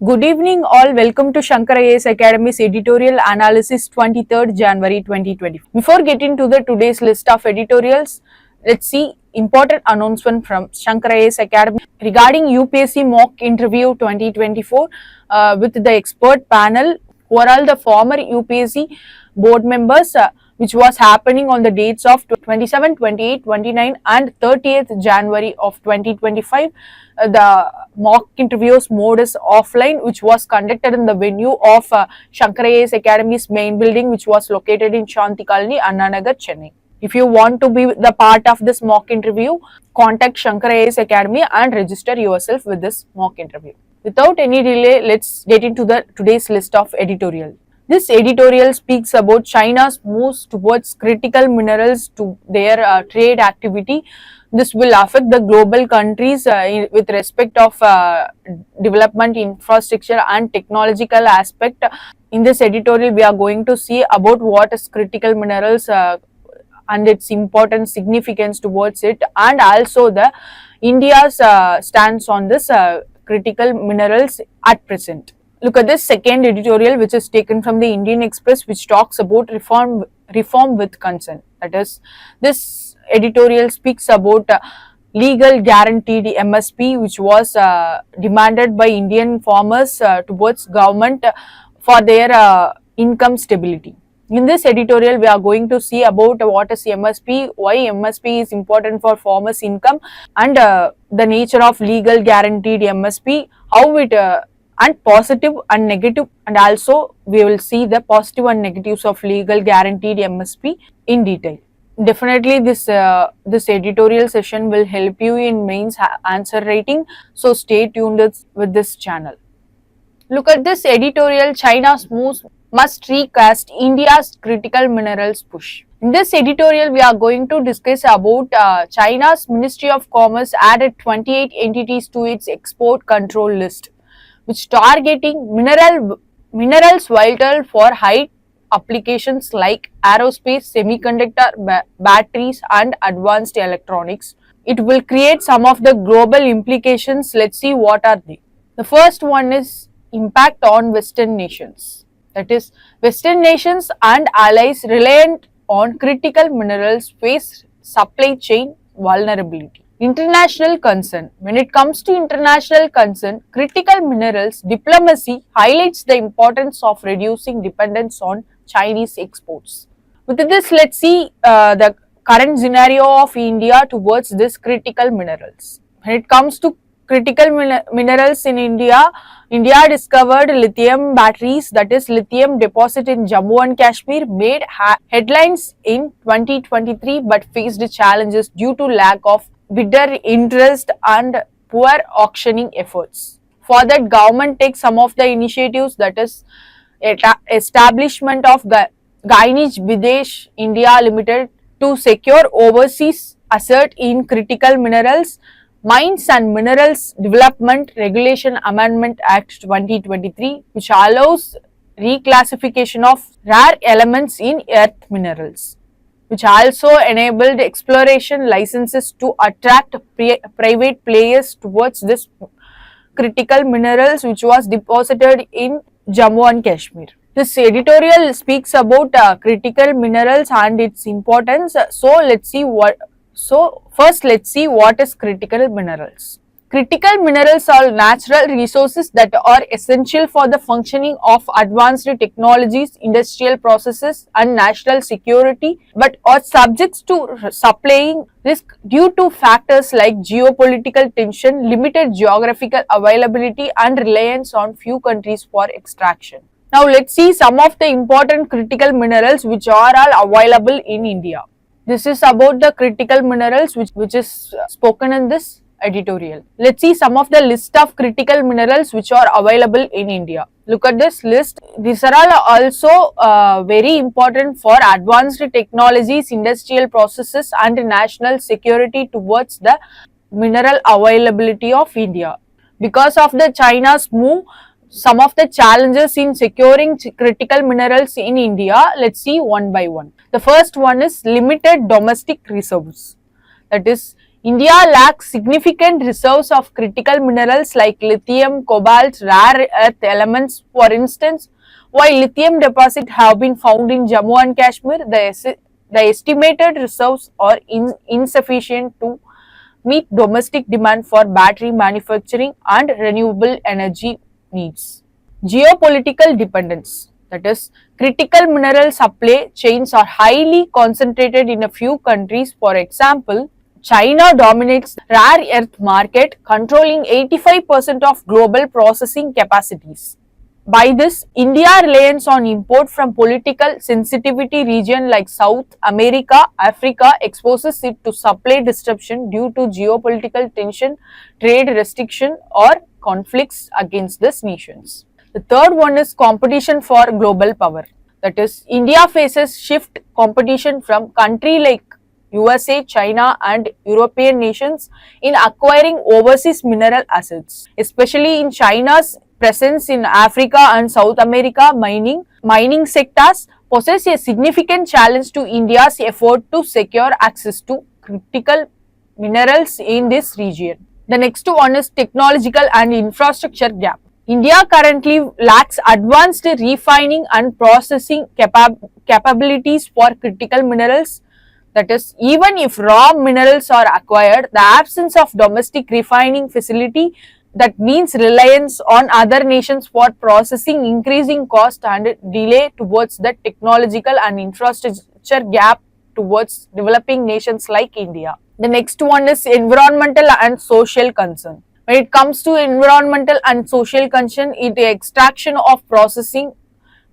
Good evening, all. Welcome to Shankar IAS Academy's editorial analysis 23rd January 2020. Before getting to the today's list of editorials, let's see important announcement from Shankar IAS Academy regarding UPSC mock interview 2024 with the expert panel who are all the former UPSC board members which was happening on the dates of 27, 28, 29 and 30th January of 2025. The mock interviews mode is offline, which was conducted in the venue of Shankar IAS Academy's main building, which was located in Shanti Colony, Anna Nagar, Chennai. If you want to be the part of this mock interview, contact Shankar IAS Academy and register yourself with this mock interview. Without any delay, let's get into the today's list of editorial. This editorial speaks about China's moves towards critical minerals to their trade activity. This will affect the global countries with respect of development, infrastructure and technological aspect. In this editorial, we are going to see about what is critical minerals and its importance, significance towards it, and also the India's stance on this critical minerals at present. Look at this second editorial, which is taken from the Indian Express, which talks about reform with consent. That is, this editorial speaks about legal guaranteed MSP, which was demanded by Indian farmers towards government for their income stability. In this editorial, we are going to see about what is MSP, why MSP is important for farmers' income, and the nature of legal guaranteed MSP, how it and positive and negative, and also we will see the positive and negatives of legal guaranteed MSP in detail. Definitely this editorial session will help you in mains answer writing, so stay tuned with this channel. Look at this editorial, China's moves must recast India's critical minerals push. In this editorial, we are going to discuss about China's Ministry of Commerce added 28 entities to its export control list, which targeting minerals vital for high applications like aerospace, semiconductor, batteries and advanced electronics. It will create some of the global implications. Let's see what are they. The first one is impact on Western nations. That is, Western nations and allies reliant on critical minerals face supply chain vulnerability. International concern. When it comes to international concern, critical minerals diplomacy highlights the importance of reducing dependence on Chinese exports. With this, let's see the current scenario of India towards this critical minerals. When it comes to critical minerals in India, India discovered lithium batteries, that is lithium deposit in Jammu and Kashmir, made headlines in 2023 but faced challenges due to lack of bidder interest and poor auctioning efforts. For that, government takes some of the initiatives, that is establishment of Gainij Videsh India Limited to secure overseas asset in critical minerals. Mines and Minerals Development Regulation Amendment Act 2023, which allows reclassification of rare elements in earth minerals, which also enabled exploration licenses to attract private players towards this critical minerals, which was deposited in Jammu and Kashmir. This editorial speaks about critical minerals and its importance. First, let's see what is critical minerals. Critical minerals are natural resources that are essential for the functioning of advanced technologies, industrial processes and national security, but are subject to supplying risk due to factors like geopolitical tension, limited geographical availability and reliance on few countries for extraction. Now let's see some of the important critical minerals which are all available in India. This is about the critical minerals which is spoken in this editorial. Let's see some of the list of critical minerals which are available in India. Look at this list. These are all also very important for advanced technologies, industrial processes and national security towards the mineral availability of India. Because of the China's move, some of the challenges in securing critical minerals in India, let's see one by one. The first one is limited domestic reserves. That is, India lacks significant reserves of critical minerals like lithium, cobalt, rare earth elements. For instance, while lithium deposits have been found in Jammu and Kashmir, the estimated reserves are insufficient to meet domestic demand for battery manufacturing and renewable energy needs. Geopolitical dependence, that is, critical mineral supply chains are highly concentrated in a few countries. For example, China dominates the rare earth market, controlling 85% of global processing capacities. By this, India's reliance on import from political sensitivity regions like South America, Africa exposes it to supply disruption due to geopolitical tension, trade restriction or conflicts against these nations. The third one is competition for global power. That is, India faces shift competition from countries like USA, China and European nations in acquiring overseas mineral assets, especially in China's presence in Africa and South America. Mining sectors poses a significant challenge to India's effort to secure access to critical minerals in this region. The next one is technological and infrastructure gap. India currently lacks advanced refining and processing capabilities for critical minerals. That is, even if raw minerals are acquired, the absence of domestic refining facility, that means reliance on other nations for processing, increasing cost and delay towards the technological and infrastructure gap towards developing nations like India. The next one is environmental and social concern. When it comes to environmental and social concern, the extraction of processing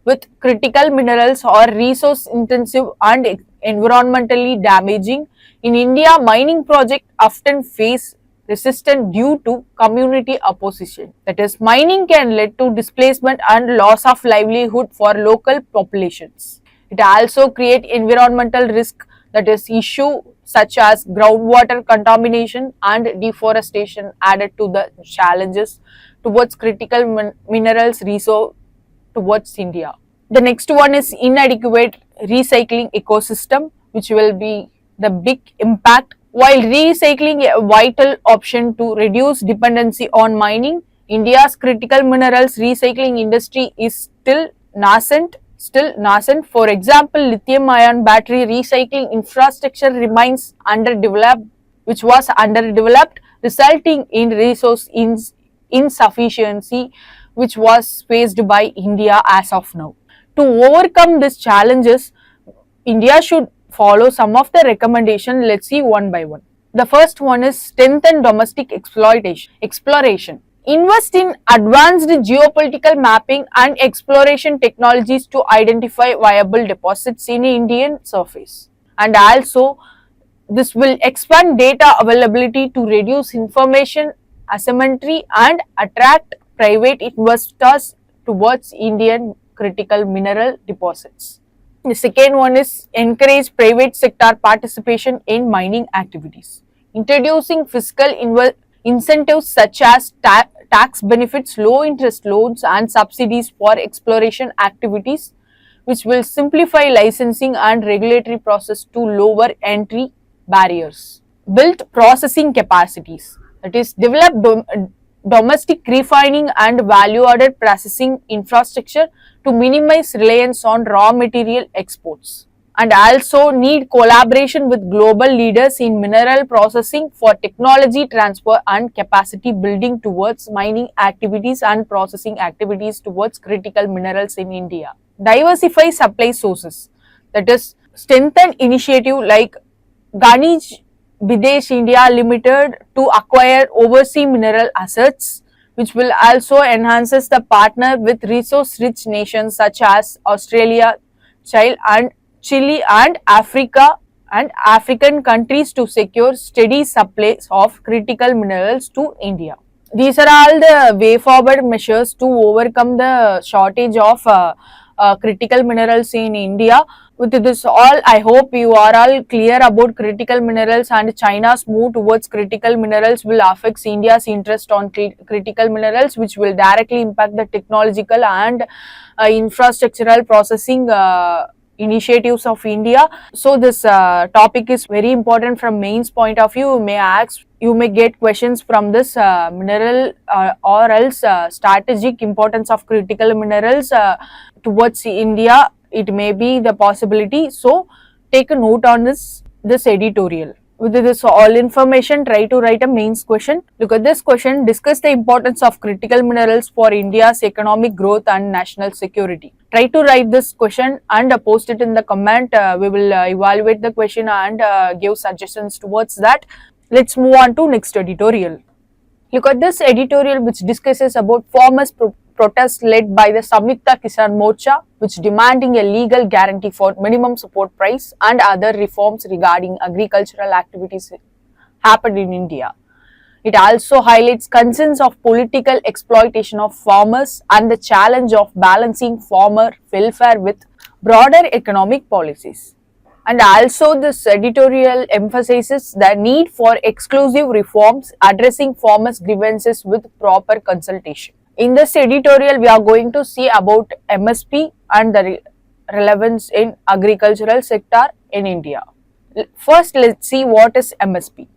with critical minerals are resource intensive and environmentally damaging. In India, mining projects often face resistance due to community opposition. That is, mining can lead to displacement and loss of livelihood for local populations. It also creates environmental risk, that is, issue such as groundwater contamination and deforestation added to the challenges towards critical minerals resource towards India. The next one is inadequate recycling ecosystem, which will be the big impact. While recycling a vital option to reduce dependency on mining, India's critical minerals recycling industry is still nascent. For example, lithium-ion battery recycling infrastructure remains underdeveloped, resulting in resource insufficiency, which was faced by India as of now. To overcome these challenges, India should follow some of the recommendations. Let's see one by one. The first one is strengthen domestic exploration. Invest in advanced geopolitical mapping and exploration technologies to identify viable deposits in Indian surface. And also, this will expand data availability to reduce information asymmetry and attract private investors towards Indian critical mineral deposits. The second one is encourage private sector participation in mining activities. Introducing fiscal incentives such as tax benefits, low interest loans and subsidies for exploration activities, which will simplify licensing and regulatory process to lower entry barriers. Build processing capacities, that is, develop domestic refining and value-added processing infrastructure to minimize reliance on raw material exports. And also need collaboration with global leaders in mineral processing for technology transfer and capacity building towards mining activities and processing activities towards critical minerals in India. Diversify supply sources, that is, strengthen initiative like Ganij Bidesh India Limited to acquire overseas mineral assets, which will also enhances the partner with resource-rich nations such as Australia, Chile and Africa and African countries to secure steady supplies of critical minerals to India. These are all the way forward measures to overcome the shortage of critical minerals in India. With this all, I hope you are all clear about critical minerals, and China's move towards critical minerals will affect India's interest on critical minerals, which will directly impact the technological and infrastructural processing initiatives of India. So this topic is very important from mains point of view. You may get questions from this mineral or else strategic importance of critical minerals towards India. It may be the possibility. So take a note on this editorial. With this all information, try to write a mains question. Look at this question. Discuss the importance of critical minerals for India's economic growth and national security. Try to write this question and post it in the comment. We will evaluate the question and give suggestions towards that. Let's move on to next editorial. Look at this editorial which discusses about farmers' protest led by the Samyukta Kisan Morcha, which demanding a legal guarantee for minimum support price and other reforms regarding agricultural activities happened in India. It also highlights concerns of political exploitation of farmers and the challenge of balancing farmer welfare with broader economic policies. And also this editorial emphasizes the need for exclusive reforms addressing farmers' grievances with proper consultation. In this editorial, we are going to see about MSP and the relevance in agricultural sector in India. First, let's see what is MSP.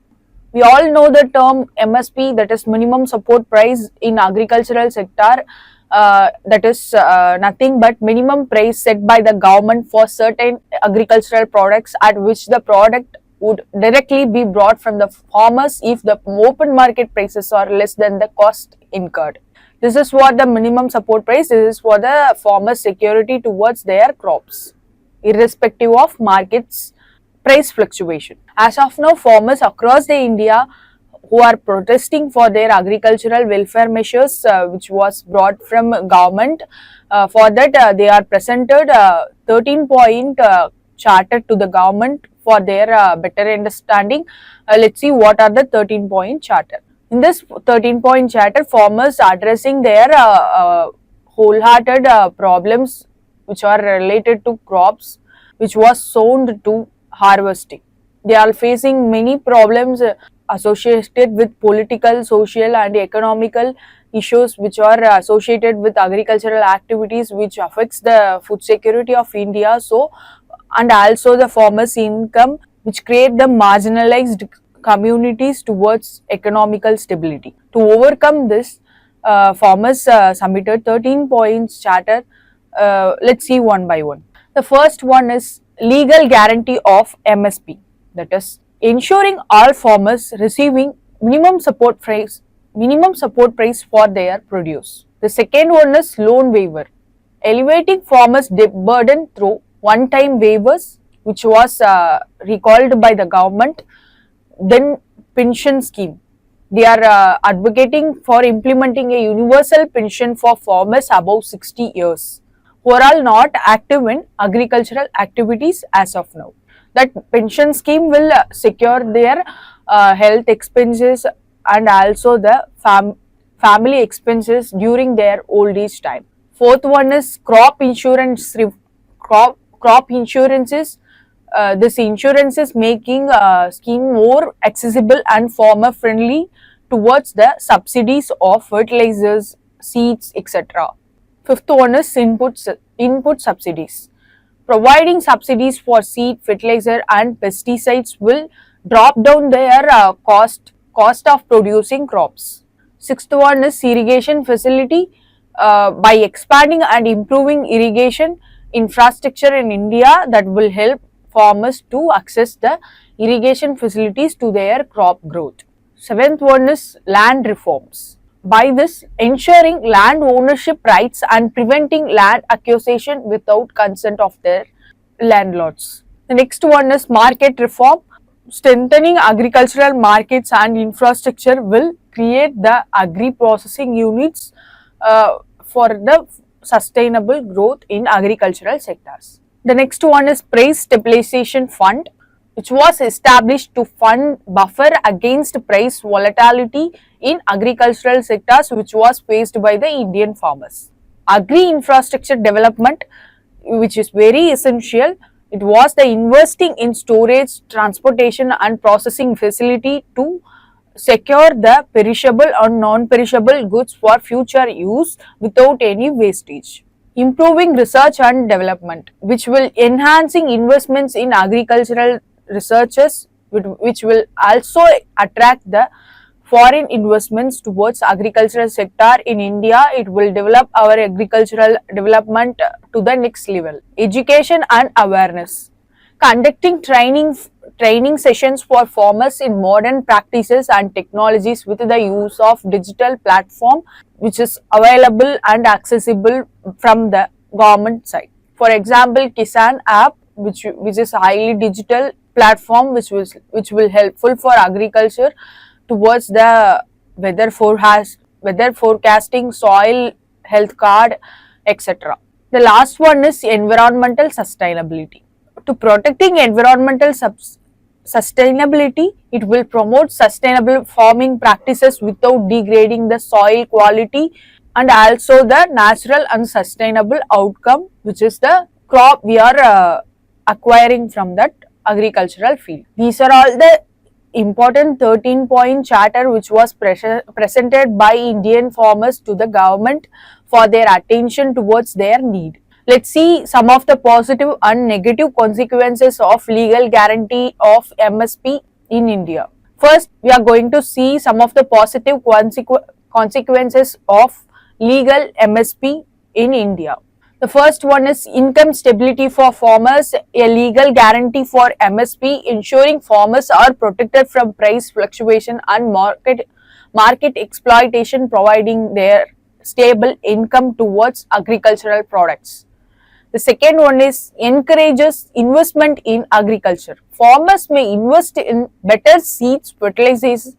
We all know the term MSP, that is minimum support price in agricultural sector. That is nothing but minimum price set by the government for certain agricultural products at which the product would directly be brought from the farmers if the open market prices are less than the cost incurred. This is what the minimum support price is for the farmers' security towards their crops, irrespective of markets price fluctuation. As of now, farmers across the India who are protesting for their agricultural welfare measures which was brought from government, for that they are presented 13-point charter to the government for their better understanding. Let's see what are the 13-point charter. In this 13-point charter, farmers are addressing their wholehearted problems which are related to crops which was sown to harvesting. They are facing many problems associated with political, social and economical issues which are associated with agricultural activities which affects the food security of India. So, and also the farmers' income which create the marginalized communities towards economical stability. To overcome this, farmers submitted 13 points charter. Let's see one by one. The first one is legal guarantee of MSP, that is ensuring all farmers receiving minimum support price for their produce. The second one is loan waiver, elevating farmers' debt burden through one-time waivers which was recalled by the government. Then pension scheme, they are advocating for implementing a universal pension for farmers above 60 years who are all not active in agricultural activities as of now. That pension scheme will secure their health expenses and also the family expenses during their old age time. Fourth one is crop insurance. Crop insurances. This insurance is making scheme more accessible and farmer friendly towards the subsidies of fertilizers, seeds, etc. Fifth one is input subsidies. Providing subsidies for seed, fertilizer and pesticides will drop down their cost of producing crops. Sixth one is irrigation facility. By expanding and improving irrigation infrastructure in India, that will help farmers to access the irrigation facilities to their crop growth. Seventh one is land reforms. By this, ensuring land ownership rights and preventing land acquisition without consent of their landlords. The next one is market reform. Strengthening agricultural markets and infrastructure will create the agri-processing units for the sustainable growth in agricultural sectors. The next one is Price Stabilization Fund, which was established to fund buffer against price volatility in agricultural sectors which was faced by the Indian farmers. Agri-infrastructure development, which is very essential, it was the investing in storage, transportation and processing facility to secure the perishable or non-perishable goods for future use without any wastage. improving research and development, which will enhancing investments in agricultural researches, which will also attract the foreign investments towards agricultural sector in India. It will develop our agricultural development to the next level. Education and awareness. Conducting training sessions for farmers in modern practices and technologies with the use of digital platform which is available and accessible from the government side. For example, Kisan app, which is a highly digital platform which will helpful for agriculture towards the weather forecasting, soil health card, etc. The last one is environmental sustainability. To protecting environmental sustainability, it will promote sustainable farming practices without degrading the soil quality and also the natural and sustainable outcome, which is the crop we are acquiring from that agricultural field. These are all the important 13-point charter which was presented by Indian farmers to the government for their attention towards their need. Let's see some of the positive and negative consequences of legal guarantee of MSP in India. First, we are going to see some of the positive consequences of legal MSP in India. The first one is income stability for farmers, a legal guarantee for MSP ensuring farmers are protected from price fluctuation and market exploitation, providing their stable income towards agricultural products. The second one is encourages investment in agriculture. Farmers may invest in better seeds, fertilizers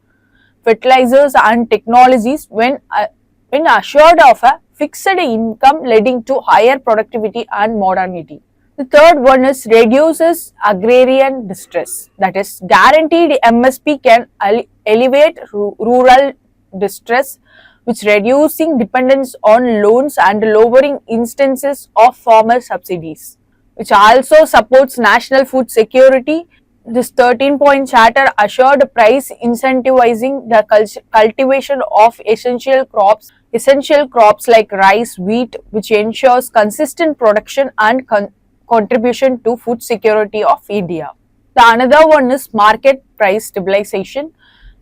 and technologies when assured of a fixed income leading to higher productivity and modernity. The third one is reduces agrarian distress. That is, guaranteed MSP can alleviate rural distress, which reducing dependence on loans and lowering instances of farmer subsidies, which also supports national food security. This 13-point charter assured price incentivizing the cultivation of essential crops like rice, wheat, which ensures consistent production and contribution to food security of India. The another one is market price stabilization.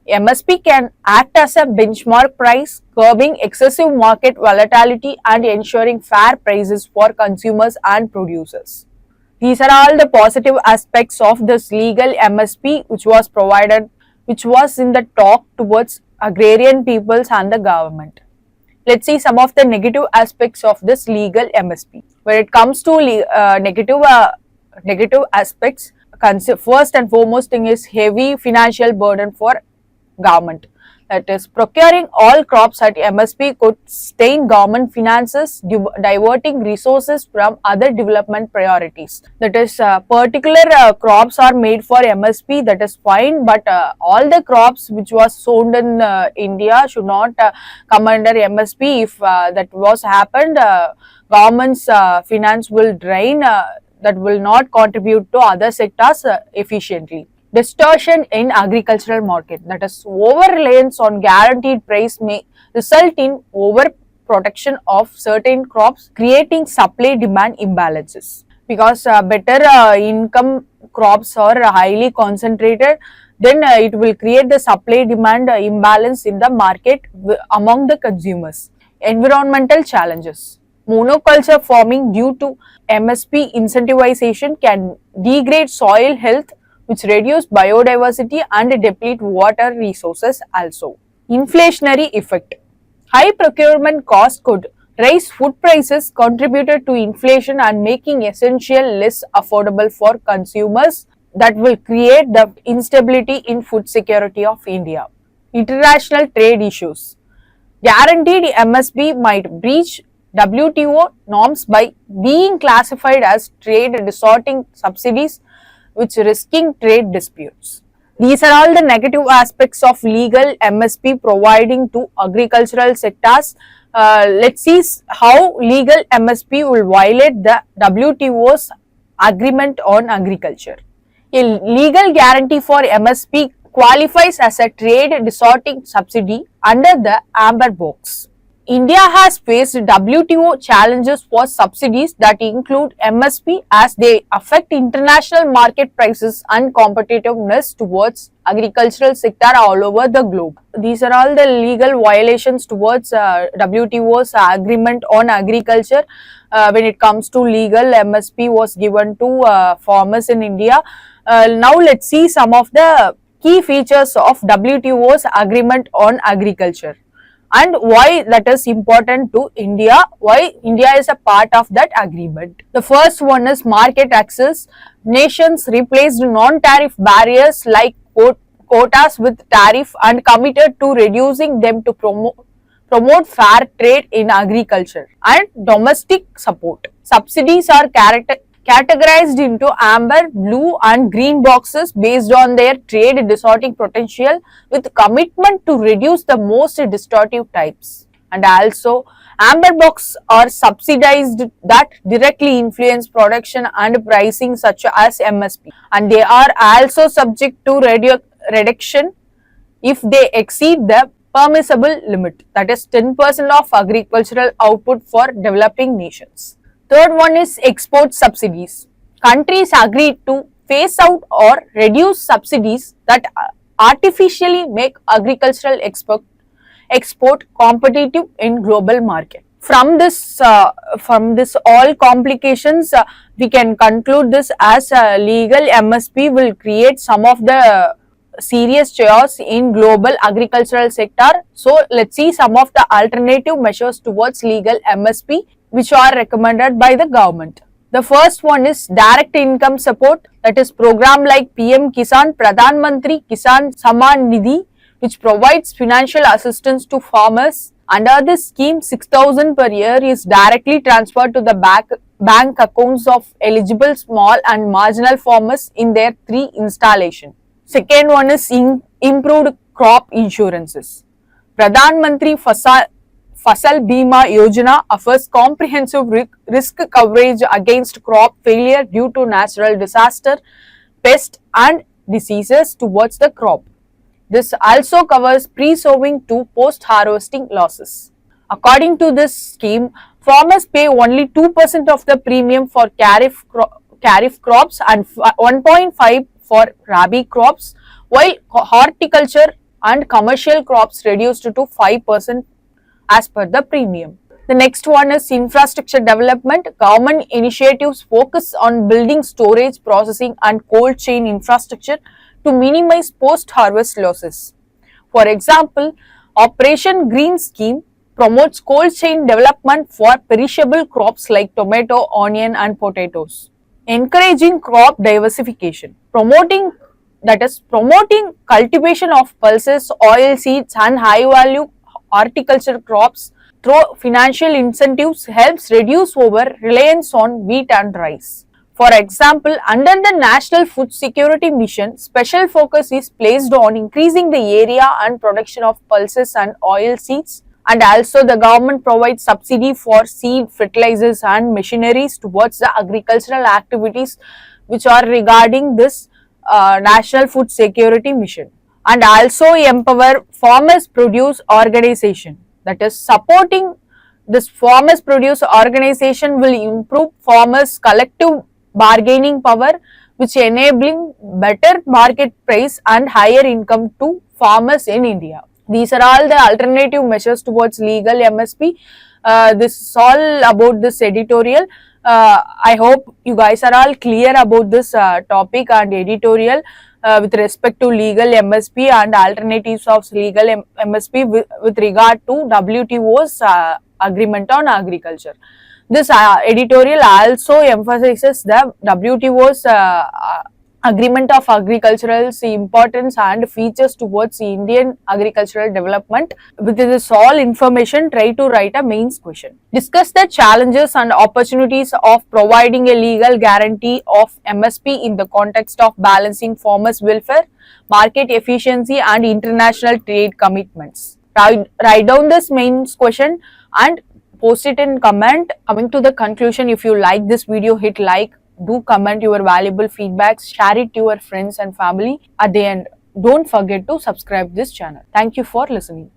MSP can act as a benchmark price, curbing excessive market volatility and ensuring fair prices for consumers and producers. These are all the positive aspects of this legal MSP which was in the talk towards agrarian peoples and the government. Let's see some of the negative aspects of this legal MSP. When it comes to negative aspects, first and foremost thing is heavy financial burden for government. That is, procuring all crops at MSP could strain government finances, diverting resources from other development priorities. That is, particular crops are made for MSP, that is fine, but all the crops which was sown in India should not come under MSP. If that was happened, government's finance will drain, that will not contribute to other sectors efficiently. Distortion in agricultural market, that is, over reliance on guaranteed price may result in over protection of certain crops, creating supply demand imbalances. Because better income crops are highly concentrated, then it will create the supply demand imbalance in the market among the consumers. Environmental challenges. Monoculture farming due to MSP incentivization can degrade soil health, which reduce biodiversity and deplete water resources also. Inflationary effect. High procurement cost could raise food prices, contributed to inflation and making essential less affordable for consumers, that will create the instability in food security of India. International trade issues. Guaranteed MSP might breach WTO norms by being classified as trade distorting subsidies, which risking trade disputes. These are all the negative aspects of legal MSP providing to agricultural sectors. Let's see how legal MSP will violate the WTO's agreement on agriculture. A legal guarantee for MSP qualifies as a trade distorting subsidy under the Amber Box. India has faced WTO challenges for subsidies that include MSP as they affect international market prices and competitiveness towards agricultural sector all over the globe. These are all the legal violations towards WTO's agreement on agriculture. When it comes to legal, MSP was given to farmers in India. Now let's see some of the key features of WTO's agreement on agriculture and why that is important to India, why India is a part of that agreement. The first one is market access. Nations replaced non-tariff barriers like quotas with tariff and committed to reducing them to promote fair trade in agriculture. And domestic support. Subsidies are categorized into amber, blue and green boxes based on their trade distorting potential with commitment to reduce the most distortive types. And also amber box are subsidized that directly influence production and pricing such as MSP, and they are also subject to reduction if they exceed the permissible limit, that is 10% of agricultural output for developing nations. Third one is export subsidies. Countries agreed to phase out or reduce subsidies that artificially make agricultural export competitive in global market. From this all complications, we can conclude this as legal MSP will create some of the serious chaos in global agricultural sector. So let's see some of the alternative measures towards legal MSP which are recommended by the government. The first one is direct income support, that is program like PM Kisan, Pradhan Mantri Kisan Samman Nidhi, which provides financial assistance to farmers. Under this scheme, 6,000 per year is directly transferred to the bank accounts of eligible small and marginal farmers in their 3 installation. Second one is improved crop insurances. Pradhan Mantri Fasal Bima Yojana offers comprehensive risk coverage against crop failure due to natural disaster, pest and diseases towards the crop. This also covers pre-sowing to post-harvesting losses. According to this scheme, farmers pay only 2% of the premium for kharif crops and 1.5% for rabi crops, while horticulture and commercial crops reduced to 5% as per the premium. The next one is infrastructure development. Government initiatives focus on building storage, processing and cold chain infrastructure to minimize post-harvest losses. For example, Operation Green Scheme promotes cold chain development for perishable crops like tomato, onion and potatoes. Encouraging crop diversification. Promoting cultivation of pulses, oil seeds and high value horticulture crops through financial incentives helps reduce over reliance on wheat and rice. For example, under the National Food Security Mission, special focus is placed on increasing the area and production of pulses and oil seeds, and also the government provides subsidy for seed, fertilizers and machineries towards the agricultural activities which are regarding this National Food Security Mission. And also empower farmers produce organization, that is supporting this farmers produce organization will improve farmers collective bargaining power, which enabling better market price and higher income to farmers in India. These are all the alternative measures towards legal MSP. This is all about this editorial. I hope you guys are all clear about this topic and editorial with respect to legal MSP and alternatives of legal MSP with regard to WTO's agreement on agriculture. This editorial also emphasizes the WTO's agreement of agricultural's importance and features towards Indian agricultural development. With this all information, try to write a mains question. Discuss the challenges and opportunities of providing a legal guarantee of MSP in the context of balancing farmers' welfare, market efficiency and international trade commitments. Write down this mains question and post it in comment. Coming to the conclusion, if you like this video, hit like, do comment your valuable feedbacks, share it to your friends and family. At the end, don't forget to subscribe this channel. Thank you for listening.